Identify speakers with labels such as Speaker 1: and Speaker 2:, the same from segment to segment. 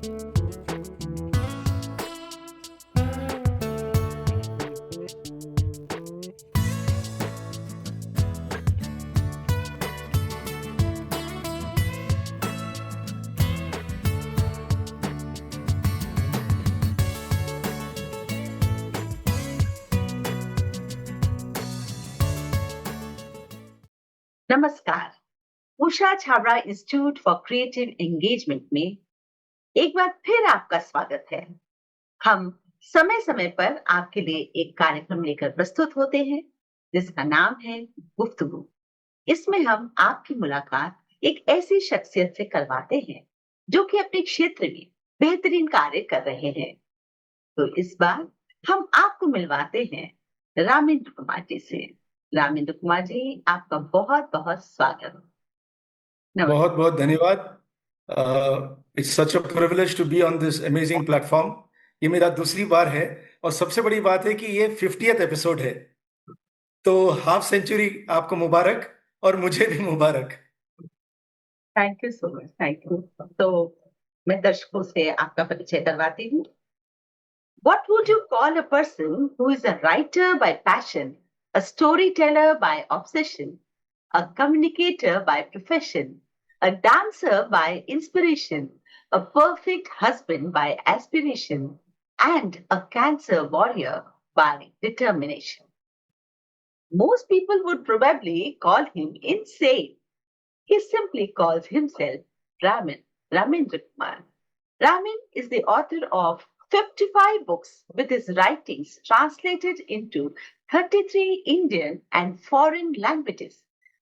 Speaker 1: नमस्कार। Usha Chhabra institute for creative engagement में एक बार फिर आपका स्वागत है। हम समय समय पर आपके लिए एक कार्यक्रम लेकर प्रस्तुत होते हैं जिसका नाम है गुफ्तगू। इसमें हम आपकी मुलाकात एक ऐसी शख्सियत से करवाते हैं जो कि अपने क्षेत्र में बेहतरीन कार्य कर रहे हैं। तो इस बार हम आपको मिलवाते हैं रामेंद्र कुमार जी से। रामेंद्र कुमार जी, आपका बहुत बहुत स्वागत। नमस्कार।
Speaker 2: बहुत बहुत धन्यवाद। It's such a privilege to be on this amazing platform. ये मेरा दूसरी बार है और सबसे बड़ी बात है कि ये 50th एपिसोड है, तो हाफ सेंचुरी आपको मुबारक और मुझे भी मुबारक।
Speaker 1: Thank you so much, thank you. तो मैं दर्शकों से आपका परिचय करवाती हूँ। What would you call a person who is a writer by passion, a storyteller by obsession, a communicator by profession, a dancer by inspiration, a perfect husband by aspiration, and a cancer warrior by determination? Most people would probably call him insane. He simply calls himself Ramendra Kumar. Ramin is the author of 55 books with his writings translated into 33 Indian and foreign languages,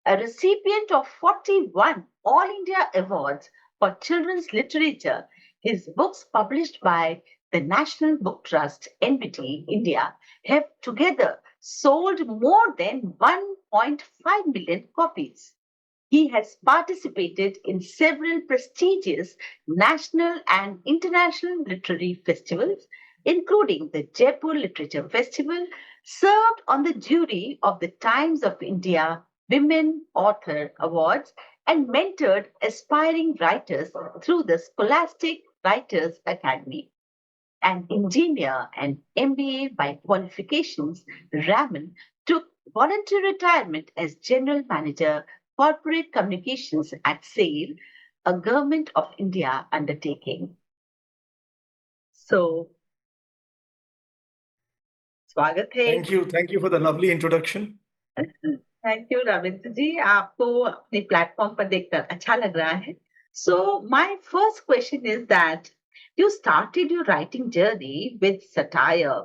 Speaker 1: a recipient of 41 All India Awards for Children's Literature. His books published by the National Book Trust, NBT India, have together sold more than 1.5 million copies. He has participated in several prestigious national and international literary festivals, including the Jaipur Literature Festival, served on the jury of the Times of India Women Author Awards, and mentored aspiring writers through the Scholastic Writers Academy. An engineer and MBA by qualifications, Raman took voluntary retirement as General Manager, Corporate Communications at SAIL, a Government of India undertaking. So, स्वागत है।
Speaker 2: Thank you for the lovely introduction.
Speaker 1: Thank you Ravindra ji, आपको अपने platform पर देखकर अच्छा लग रहा है। So my first question is that you started your writing journey with satire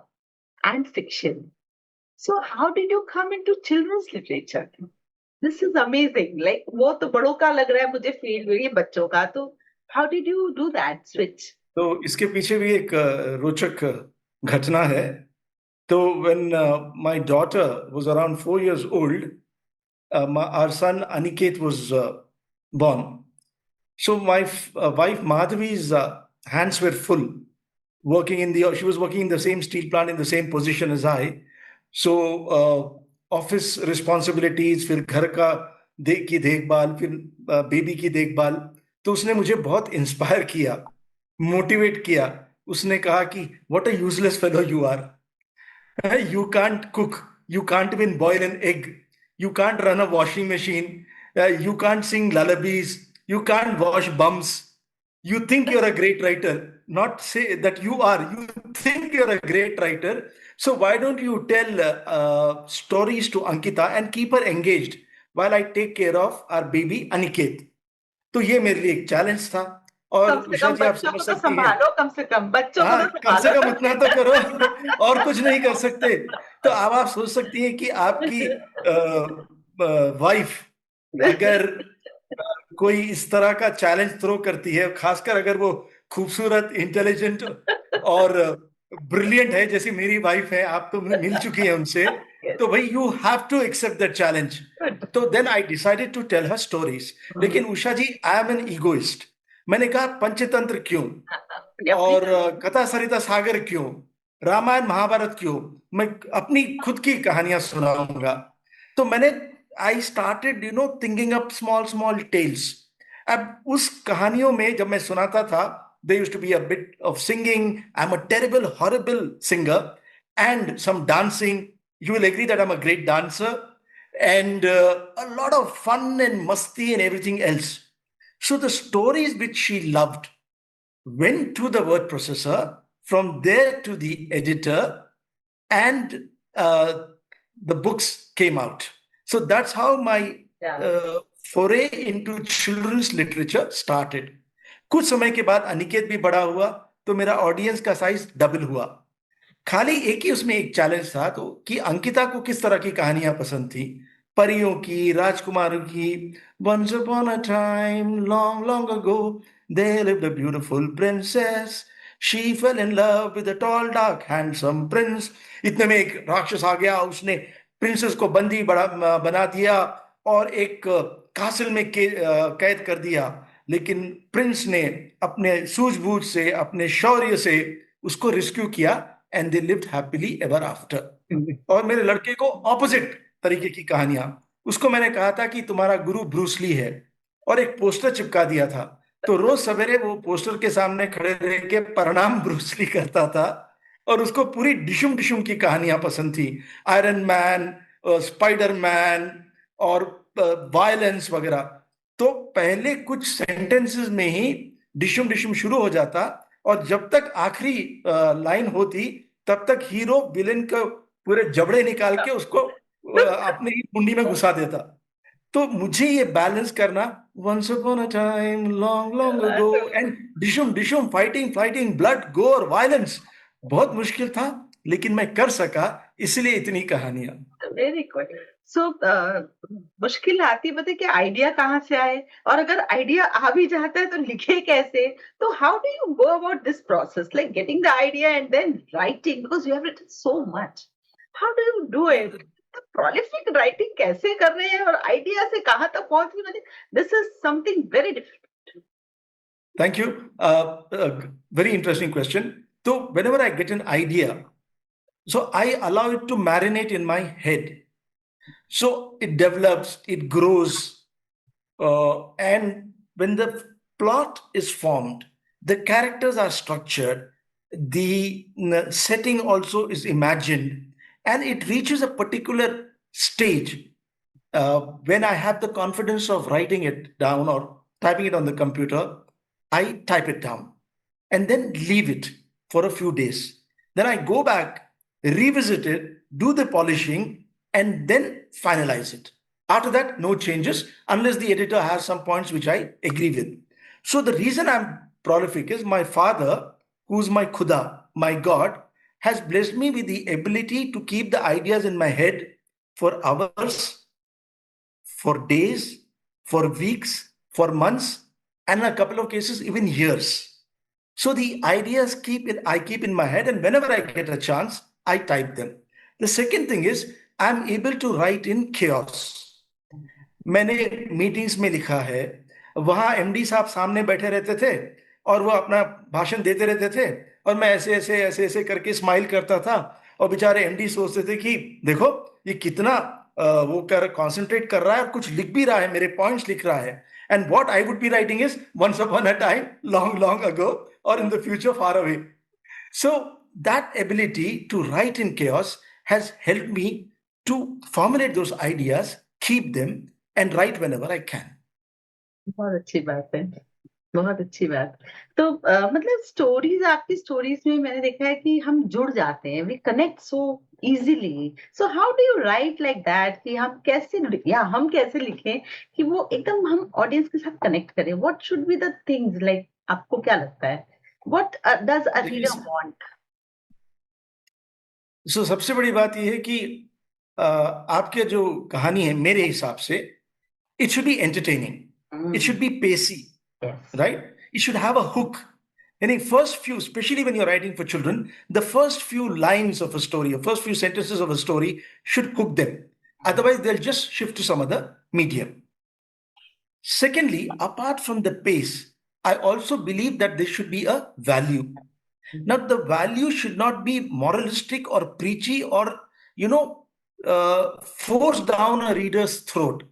Speaker 1: and fiction. So how did you come into children's literature? This is amazing. Like वो तो बड़ों का लग रहा है मुझे फील्ड में, ये बच्चों का, तो how did you do that switch?
Speaker 2: तो इसके पीछे भी एक रोचक घटना है। तो when my daughter was around 4 years old, our son Aniket was born. So my wife Madhavi's hands were full she was working in the same steel plant in the same position as I. So office responsibilities, फिर घर का की देखभाल, फिर baby की देखभाल। तो उसने मुझे बहुत इंस्पायर किया, मोटिवेट किया। उसने कहा कि what a useless fellow you are. You can't cook, you can't even boil an egg, you can't run a washing machine, you can't sing lullabies, you can't wash bums. You think you're a great writer, not say that you are. You think you're a great writer. So why don't you tell stories to Ankita and keep her engaged while I take care of our baby Aniket? तो ये मेरे लिए एक challenge था। और उषा जी आप समझ सकती हैं,
Speaker 1: कम से कम बच्चों को तो
Speaker 2: कम से कम उतना तो करो, और कुछ नहीं कर सकते। तो अब आप सोच सकती हैं कि आपकी वाइफ अगर कोई इस तरह का चैलेंज थ्रो करती है, खासकर अगर वो खूबसूरत, इंटेलिजेंट और ब्रिलियंट है जैसी मेरी वाइफ है, आप तो मिल चुकी हैं उनसे, तो भाई you have to accept that challenge. तो then I decided to tell her stories. लेकिन Usha ji, I am an egoist. मैंने कहा पंचतंत्र क्यों, और कथा सरिता सागर क्यों, रामायण महाभारत क्यों, मैं अपनी खुद की कहानियां सुनाऊंगा। तो मैंने I started thinking up small small tales. अब उस कहानियों में जब मैं सुनाता था, There used to be a bit of singing. I'm a terrible, horrible singer, and some dancing. You will agree that I'm a great dancer, and a lot of fun and musty and everything else. So the stories which she loved went to the word processor, from there to the editor, and the books came out. So that's how my
Speaker 1: Yeah.
Speaker 2: foray into children's literature started. कुछ समय के बाद अनिकेत भी बड़ा हुआ, तो मेरा audience का साइज डबल हुआ. खाली एक ही उसमें एक चैलेंज था, तो कि अंकिता को किस तरह की कहानियां पसंद थी, परियों की, राजकुमारों की. Once upon a time, long, long ago, there lived a beautiful princess. She fell in love with a tall, dark, handsome prince. इतने में एक राक्षस आ गया, उसने प्रिंसेस को बंदी बना दिया और एक कासिल में कैद कर दिया. लेकिन प्रिंस ने अपने सूझबूझ से, अपने शौर्य से उसको रेस्क्यू किया, and they lived happily ever after. और मेरे लड़के को ऑपोजिट तरीके की कहानियां. उसको मैंने कहा था कि तुम्हारा गुरु ब्रूस ली है, और एक पोस्टर चिपका दिया था. तो रोज सवेरे वो पोस्टर के सामने खड़े रह के प्रणाम ब्रूस ली करता था, और उसको पूरी डिशुम डिशुम की कहानियां पसंद थी. आयरन मैन, स्पाइडर मैन और वायलेंस वगैरह. तो पहले कुछ सेंटेंसेस में ही डिशुम डिशुम शुरू हो जाता, और जब तक आखिरी लाइन होती तब तक हीरो विलेन का पूरे जबड़े निकाल के उसको अपने ही मुंडी में घुसा देता. तो मुझे ये बैलेंस करना, once upon a time, long, long ago, and डिशुम डिशुम, fighting fighting, blood, gore, violence, बहुत मुश्किल था, लेकिन मैं कर सका, इसलिए इतनी कहानियां.
Speaker 1: Very good. सो मुश्किल आती है, पता है कि आइडिया कहाँ से आए, और अगर आइडिया आ भी जाता है तो लिखे कैसे. तो how do you go about this process, like getting the idea and then writing, because you have written so much. How do you do it? Prolific writing कैसे कर रहे हैं, और आइडिया से कहाँ तक पहुंच गए? This is something very different.
Speaker 2: Thank you. Very interesting question. So whenever I get an idea, so I allow it to marinate in my head. So it develops, it grows, and when the plot is formed, the characters are structured, the setting also is imagined, and it reaches a particular stage. When I have the confidence of writing it down or typing it on the computer, I type it down and then leave it for a few days. Then I go back, revisit it, do the polishing, and then finalize it. After that, no changes unless the editor has some points which I agree with. So the reason I'm prolific is my father, who's my Khuda, my God, has blessed me with the ability to keep the ideas in my head for hours, for days, for weeks, for months, and in a couple of cases, even years. So the ideas I keep in my head, and whenever I get a chance, I type them. The second thing is I'm able to write in chaos. मैंने meetings में लिखा है, वहां MD साहब सामने बैठे रहते थे और वो अपना भाषण देते रहते थे, और मैं ऐसे ऐसे ऐसे ऐसे करके स्माइल करता था, और बेचारे एमडी सोचते थे कि देखो ये कितना वो कंसंट्रेट कर रहा है और कुछ लिख भी रहा है, मेरे पॉइंट्स लिख रहा है. And what I would be writing is once upon a time, long, long ago, or in the future, far away. So that ability to write in chaos has helped me to formulate those ideas, keep them, and write whenever I can.
Speaker 1: बहुत अच्छी बात है, बहुत अच्छी बात. तो मतलब stories, आपकी स्टोरीज में मैंने देखा है कि हम जुड़ जाते हैं, we connect so easily. So how do you write like that, कि हम कैसे लिखें कि वो एकदम हम ऑडियंस के साथ कनेक्ट करें? What should be the things, like आपको क्या लगता है, what does a reader want?
Speaker 2: So सबसे बड़ी बात यह है कि आपके जो कहानी है, मेरे हिसाब से it should be entertaining. It should be pacey.
Speaker 1: Yes.
Speaker 2: Right? It should have a hook. And the first few, especially when you're writing for children, the first few lines of a story, or first few sentences of a story should hook them. Otherwise, they'll just shift to some other medium. Secondly, apart from the pace, I also believe that there should be a value. Now, the value should not be moralistic or preachy or, force down a reader's throat.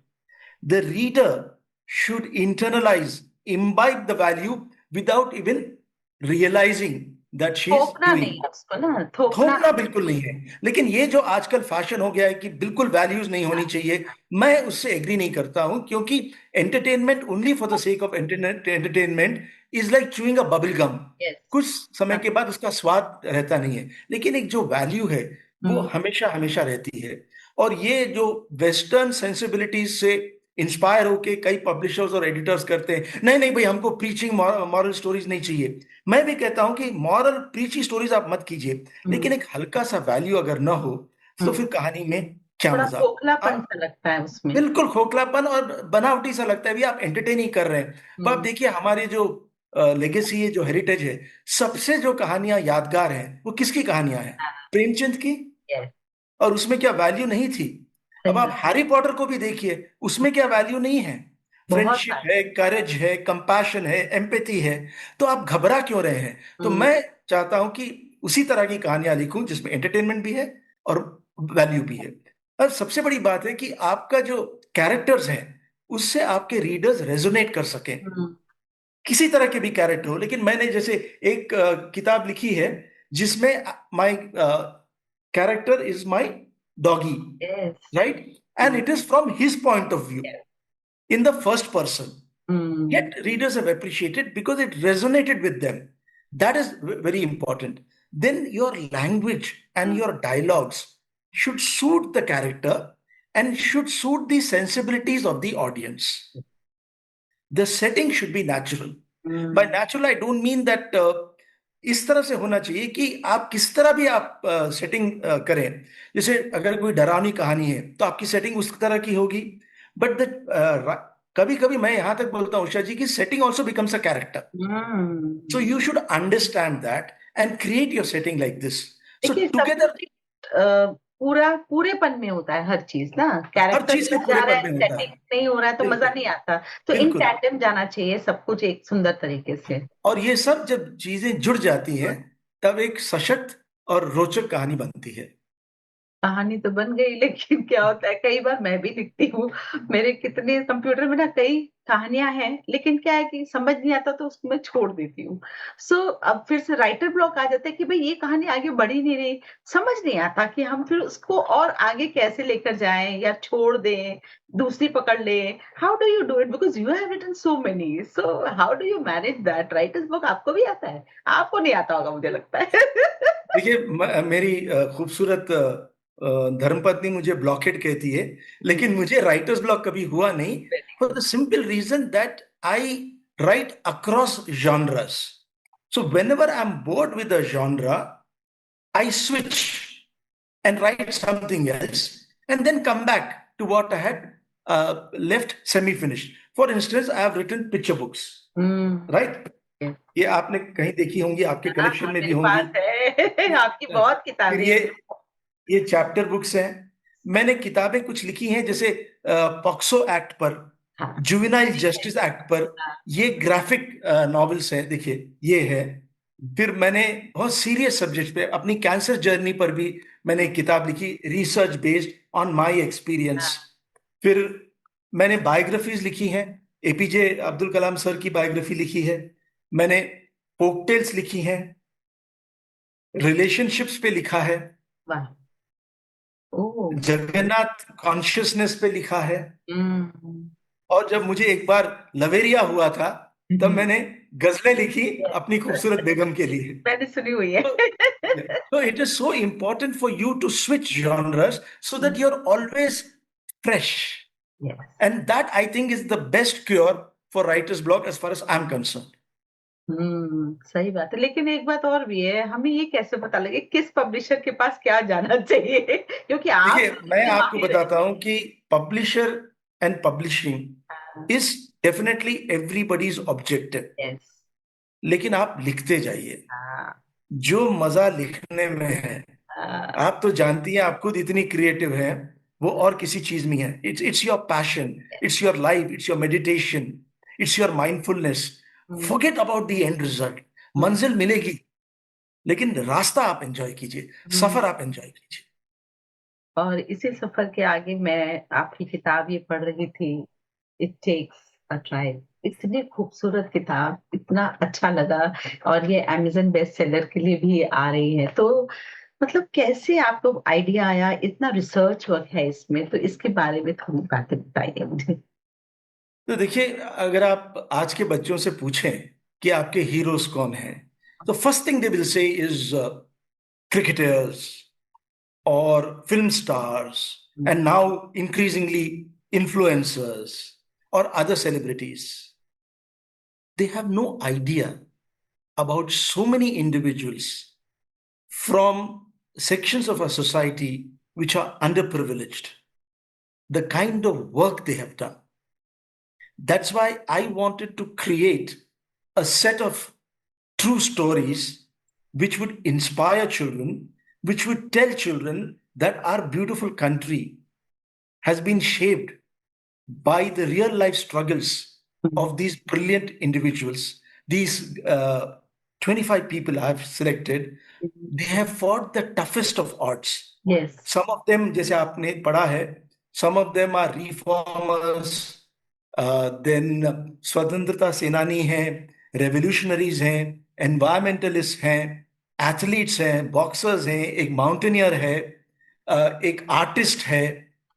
Speaker 2: The reader should internalize, imbibe the value without even realizing that she is
Speaker 1: थोपना नहीं
Speaker 2: doing.
Speaker 1: है उसको ना, थोपना
Speaker 2: थोपना बिल्कुल नहीं है, लेकिन ये जो आजकल फैशन हो गया है कि बिल्कुल वैल्यूज नहीं होनी चाहिए, मैं उससे एग्री नहीं करता हूं, क्योंकि entertainment only for the sake of entertainment is like chewing a bubble gum.
Speaker 1: Yes.
Speaker 2: कुछ समय के बाद उसका स्वाद रहता नहीं है, लेकिन एक जो वैल्यू है वो हमेशा हमेशा रहती है. और ये जो वेस्टर्न सेंसिबिलिटीज से इंस्पायर होके कई पब्लिशर्स और एडिटर्स करते हैं, नहीं नहीं भाई हमको प्रीचिंग मॉरल स्टोरीज नहीं चाहिए. मैं भी कहता हूं कि मॉरल प्रीची स्टोरीज आप मत कीजिए, लेकिन एक हल्का सा वैल्यू अगर ना हो तो फिर कहानी में क्या
Speaker 1: थोड़ा
Speaker 2: मजा.
Speaker 1: खोखलापन
Speaker 2: आप
Speaker 1: सा लगता है उसमें।
Speaker 2: बिल्कुल खोखलापन और बनावटी सा लगता है, भी आप एंटरटेन ही कर रहे हैं. तो आप देखिए हमारे जो लेगेसी है, जो हेरिटेज है, सबसे जो कहानियां यादगार हैं वो किसकी कहानियां हैं? प्रेमचंद की.
Speaker 1: यस,
Speaker 2: और उसमें क्या वैल्यू नहीं थी? अब
Speaker 1: सही
Speaker 2: आप
Speaker 1: बात।
Speaker 2: हैरी पॉटर को भी देखिए, उसमें क्या वैल्यू नहीं है?
Speaker 1: बहुत
Speaker 2: फ्रेंडशिप
Speaker 1: सारे।
Speaker 2: है, करेज है, कंपैशन है, एम्पैथी है. तो आप घबरा क्यों रहे हैं? तो मैं चाहता हूं कि उसी तरह की कहानियां लिखूं जिसमें एंटरटेनमेंट भी है और वैल्यू भी है. और सबसे बड़ी बात है कि आपका जो कैरेक्टर्स हैं उससे आपके रीडर्स रेजोनेट कर सकें. किसी तरह के भी कैरेक्टर हो, लेकिन मैंने जैसे एक किताब लिखी है जिसमें my character is my doggy,
Speaker 1: yes.
Speaker 2: right? And it is from his point of view in the first person. Yet readers have appreciated because it resonated with them. That is very important. Then your language and your dialogues should suit the character and should suit the sensibilities of the audience. The setting should be natural. By natural, I don't mean that इस तरह से होना चाहिए कि आप किस तरह भी आप सेटिंग करें. जैसे अगर कोई डरावनी कहानी है तो आपकी सेटिंग उस तरह की होगी. बट द कभी कभी मैं यहां तक बोलता हूँ उषा जी की setting also becomes a character. So you should understand that and create your setting like this. So
Speaker 1: देखिए सब
Speaker 2: together,
Speaker 1: कुछ पूरा पूरेपन में होता है हर चीज ना,
Speaker 2: हर
Speaker 1: कैरेक्टर
Speaker 2: चीज के
Speaker 1: जब जा रहा
Speaker 2: पूरेपन
Speaker 1: है,
Speaker 2: में होता
Speaker 1: सेटिंग
Speaker 2: है.
Speaker 1: नहीं हो रहा है तो मजा
Speaker 2: बिल्कुल
Speaker 1: नहीं आता. तो इन
Speaker 2: बिल्कुल.
Speaker 1: टैंडेम जाना चाहिए सब कुछ एक सुंदर तरीके से.
Speaker 2: और ये सब जब चीजें जुड़ जाती हैं तब एक सशक्त और रोचक कहानी बनती है.
Speaker 1: कहानी तो बन गई, लेकिन क्या होता है कई बार मैं भी लिखती हूँ, मेरे कितने कंप्यूटर में ना कई कहानियां हैं, लेकिन क्या है कि समझ नहीं आता तो उसको मैं छोड़ देती हूँ. सो अब फिर से राइटर ब्लॉक आ जाता है कि भाई ये कहानी आगे बढ़ ही नहीं रही, समझ नहीं आता कि हम फिर उसको और आगे कैसे लेकर जाएं या छोड़ दें, दूसरी पकड़ लें. How do you do it, because you have written so many, so how do you manage that? Writers block आपको भी आता है? आपको नहीं आता होगा मुझे लगता है.
Speaker 2: देखिए मेरी खूबसूरत धर्मपत्नी मुझे ब्लॉकेट कहती है, लेकिन मुझे राइटर्स ब्लॉक कभी हुआ नहीं. For the simple reason that I write across genres. So whenever I am bored with a genre, I switch and write something else and then come back to what I had left semi-finished. For instance, I have written picture books, right? ये आपने कहीं देखी होंगी, आपके
Speaker 1: हाँ,
Speaker 2: collection में भी
Speaker 1: मेरे
Speaker 2: होंगी.
Speaker 1: पास है. आपकी बहुत
Speaker 2: फिर
Speaker 1: किताबें हैं.
Speaker 2: ये चैप्टर बुक्स हैं. मैंने किताबें कुछ लिखी हैं जैसे पॉक्सो एक्ट पर,
Speaker 1: हाँ,
Speaker 2: जुवेनाइल जस्टिस एक्ट पर.
Speaker 1: हाँ.
Speaker 2: ये ग्राफिक नॉवेल्स हैं, देखिए ये है. फिर मैंने बहुत सीरियस सब्जेक्ट पे अपनी कैंसर जर्नी पर भी मैंने एक किताब लिखी, research based on my experience. फिर मैंने बायोग्राफीज लिखी हैं. एपीजे अब्दुल कलाम सर की बायोग्राफी लिखी है. मैंने फोकटेल्स लिखी हैं. रिलेशनशिप्स पे लिखा है.
Speaker 1: वाह. ओह.
Speaker 2: जगन्नाथ कॉन्शियसनेस पे लिखा है.
Speaker 1: हम्म.
Speaker 2: और जब मुझे एक बार लवेरिया हुआ था तब मैंने गजलें लिखी अपनी खूबसूरत बेगम के लिए.
Speaker 1: मैंने सुनी हुई है.
Speaker 2: So it is so important for you to switch genres so that you're always fresh.
Speaker 1: Yes.
Speaker 2: And that I think is the best cure for writer's block as far as I'm concerned.
Speaker 1: सही बात है, लेकिन एक बात और भी है, हमें ये कैसे पता लगे किस पब्लिशर के पास क्या जाना चाहिए? क्योंकि आप
Speaker 2: देखिए मैं आपको
Speaker 1: माहिर
Speaker 2: बताता हूं कि publisher and publishing is definitely everybody's objective,
Speaker 1: हैं.
Speaker 2: लेकिन आप लिखते जाइए.
Speaker 1: हाँ,
Speaker 2: जो मजा लिखने में है,
Speaker 1: हाँ.
Speaker 2: आप तो जानती हैं, आप खुद इतनी क्रिएटिव हैं, वो और किसी चीज में है. It's your passion, it's your life, it's your meditation, it's your mindfulness. Forget about the end result. मंजिल मिलेगी, लेकिन रास्ता आप एंजॉय कीजिए, सफर आप एंजॉय कीजिए.
Speaker 1: और इसी सफर के आगे मैं आपकी किताब ये पढ़ रही थी, इट टेक्स अ ट्राइब. इतनी खूबसूरत किताब, इतना अच्छा लगा और ये अमेज़न बेस्ट सेलर के लिए भी आ रही है। तो मतलब कैसे आपको आइडिया आया? इतना रिसर्च वर्क है इसमें, तो इसके बारे में थोड़ी बातें बताइए मुझे।
Speaker 2: तो देखिए, अगर आप आज के बच्चों से पूछें कि आपके हीरोज कौन हैं, तो first thing they will say is cricketers और film stars and now increasingly influencers और other celebrities. They have no idea about so many individuals from sections of our society which are underprivileged, the kind of work they have done. That's why I wanted to create a set of true stories which would inspire children, which would tell children that our beautiful country has been shaped by the real life struggles of these brilliant individuals. These 25 people I've selected, they have fought the toughest of odds.
Speaker 1: Yes.
Speaker 2: Some of them, जैसे आपने पढ़ा है, some of them are reformers, then स्वतंत्रता सेनानी हैं, revolutionaries हैं, environmentalists हैं, athletes हैं, boxers हैं, एक mountaineer है, एक artist है.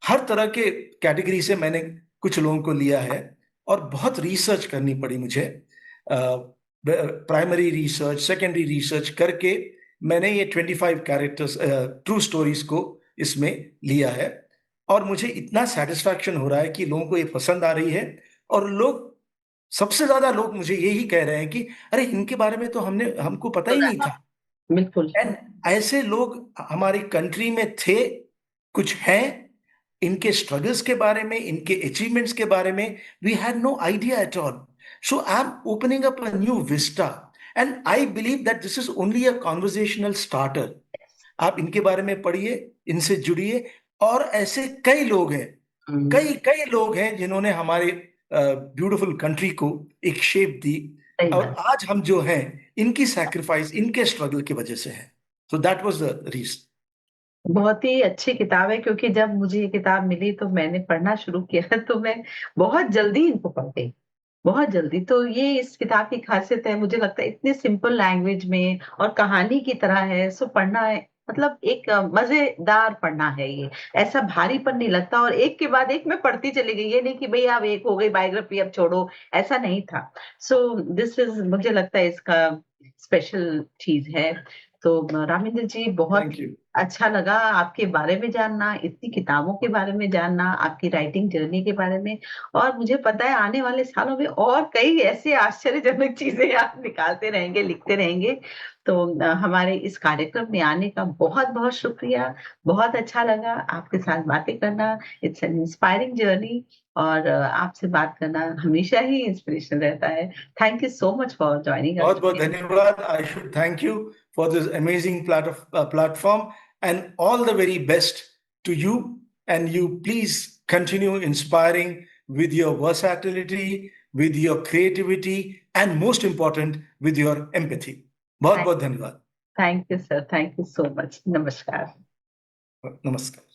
Speaker 2: हर तरह के कैटेगरी से मैंने कुछ लोगों को लिया है और बहुत रिसर्च करनी पड़ी मुझे. प्राइमरी रिसर्च, सेकेंडरी रिसर्च करके मैंने ये 25 कैरेक्टर्स, ट्रू स्टोरीज को इसमें लिया है. और मुझे इतना सेटिस्फैक्शन हो रहा है कि लोगों को ये पसंद आ रही है. और लोग, सबसे ज्यादा लोग मुझे यही कह रहे हैं कि अरे इनके बारे में तो हमको पता ही नहीं था.
Speaker 1: बिल्कुल।
Speaker 2: एंड ऐसे लोग हमारी कंट्री में थे, कुछ हैं. इनके स्ट्रगल्स के बारे में, इनके अचीवमेंट्स के बारे में we had no idea at all. So I am opening up a new vista and I believe that this is only a conversational starter. आप इनके बारे में पढ़िए, इनसे जुड़िए. और ऐसे कई लोग हैं, कई कई लोग हैं जिन्होंने हमारे ब्यूटीफुल कंट्री को एक शेप दी.
Speaker 1: सही
Speaker 2: और
Speaker 1: बात।
Speaker 2: आज हम जो हैं, इनकी सैक्रिफाइस, इनके स्ट्रगल की वजह से है. So that was the reason.
Speaker 1: बहुत ही अच्छी किताब है क्योंकि जब मुझे ये किताब मिली तो मैंने पढ़ना शुरू किया तो मैं बहुत जल्दी इनको पढ़ गई, बहुत जल्दी। तो ये इस किताब की खासियत है, मुझे लगता है इतने सिंपल लैंग्वेज में और कहानी की तरह है, सो पढ़ना है मतलब एक मजेदार पढ़ना है ये, ऐसा भारीपन नहीं लगता और एक के बाद एक मैं पढ़ती चली गई। ये नहीं कि भई अब एक हो गई बायोग्राफी अब छोड़ो, ऐसा नहीं था। सो दिस इज़ मुझे लगता है इसका स्पेशल चीज़ है। तो रामिंदर जी बहुत
Speaker 2: थैंक यू.
Speaker 1: अच्छा लगा आपके बारे में जानना, इतनी किताबों के बारे में जानना, आपकी राइटिंग जर्नी के बारे में और मुझे पता है आने वाले सालों में और कई ऐसे आश्चर्यजनक चीज़ें आप निकालते रहेंगे, लिखते रहेंगे। तो हमारे इस कार्यक्रम में आने का बहुत-बहुत शुक्रिया। बहुत अच्छा लगा आपके साथ बातें करना। इट्स एन इंस्पायरिंग जर्नी और आपसे बात करना हमेशा ही इंस्पिरेशन रहता है। Thank you so much for joining us
Speaker 2: बहुत बहुत
Speaker 1: टुडे।
Speaker 2: धन्यवाद. I should thank you for this amazing platform and all the very best to you. And you please continue inspiring with your versatility, with your creativity, and most important, with your empathy. बहुत बहुत धन्यवाद.
Speaker 1: Thank you sir, thank you so much. नमस्कार।
Speaker 2: नमस्कार.